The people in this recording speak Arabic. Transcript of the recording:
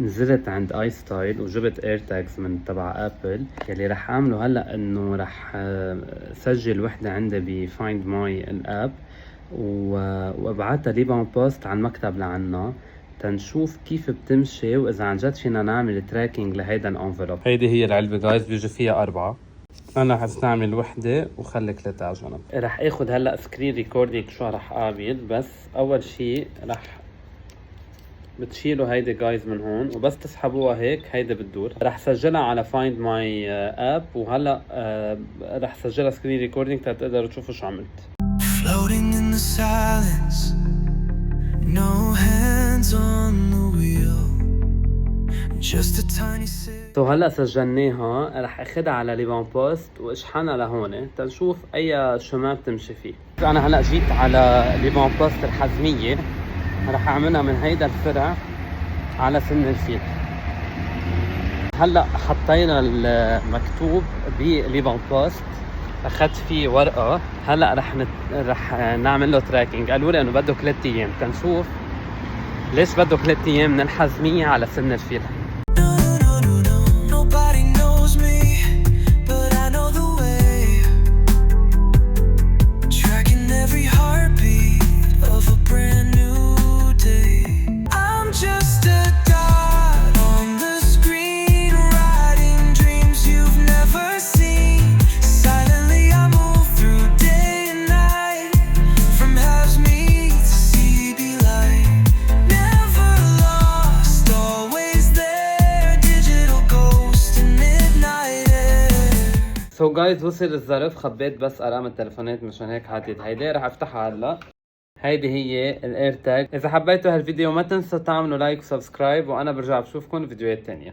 نزلت عند اي ستايل وجبت اير تاجز من تبع ابل. يلي رح اعمله هلا انه رح سجل وحده عندي بفايند ماي الاب وابعتها ليبان بوست على المكتب لعنا تنشوف كيف بتمشي واذا عن جد فينا نعمل تراكينج لهيدا الانفلوب. هيدي هي العلبه جايز، بيجي فيها 4. انا حستعمل وحده وخلي 3 على جنب. رح اخذ هلا سكرين ريكوردينج شو رح اعمل. بس اول شيء رح بتشيلوا هيدي جايز من هون وبس تسحبوها هيك هيدي بتدور. رح سجلها على فايند ماي اب وهلا رح سجلها سكرين ريكوردينج تقدروا تشوفوا شو عملت. Floating in the silence, no hands on the wheel, just a tiny sip. هلا سجلناها، رح اخدها على ليبان بوست واشحنها لهون تنشوف اي شمال بتمشي فيه. انا هلا جيت على ليبان بوست الحزميه، رح اعملها من هيدا الفرع على سن الفيل. هلا حطينا المكتوب بليبان بوست، اخذت فيه ورقه. هلا رح نعمل له تراكينج. قالوا لي انه بده 3 ايام. تنشوف ليش بده 3 ايام من الحزميه على سن الفيل. سو جايز وصل الظرف، خبيت بس ارقام التليفونات مشان هيك حاطط هيدي. رح افتحها هلا. هيدي هي الاير تاج. اذا حبيتوا هالفيديو ما تنسوا تعملوا لايك وسبسكرايب، وانا برجع بشوفكم فيديوهات تانية.